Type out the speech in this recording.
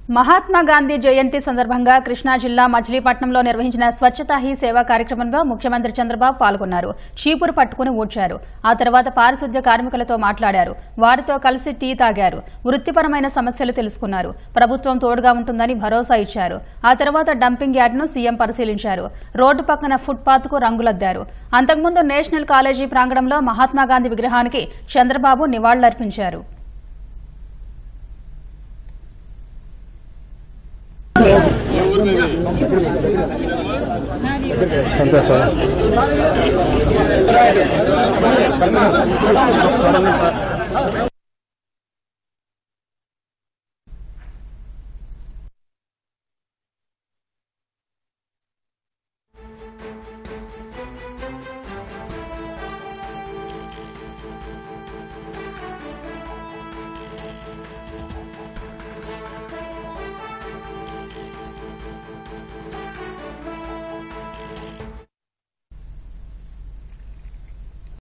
మహాత్మా గాంధీ జయంతి సందర్భంగా కృష్ణా జిల్లా మచిలీపట్నంలో నిర్వహించిన స్వచ్ఛతా హీ సేవ కార్యక్రమంలో ముఖ్యమంత్రి చంద్రబాబు పాల్గొన్నారు. చీపురు పట్టుకుని ఊడ్చారు. ఆ తర్వాత పారిశుద్ధ్య కార్మికులతో మాట్లాడారు. వారితో కలిసి టీ తాగారు. వృత్తిపరమైన సమస్యలు తెలుసుకున్నారు. ప్రభుత్వం తోడుగా ఉంటుందని భరోసా ఇచ్చారు. ఆ తర్వాత డంపింగ్ యార్డును సీఎం పరిశీలించారు. రోడ్డు పక్కన ఫుట్పాత్ కు రంగులద్దారు. అంతకుముందు నేషనల్ కాలేజీ ప్రాంగణంలో మహాత్మా గాంధీ విగ్రహానికి చంద్రబాబు నివాళులర్పించారు. సంతోషం.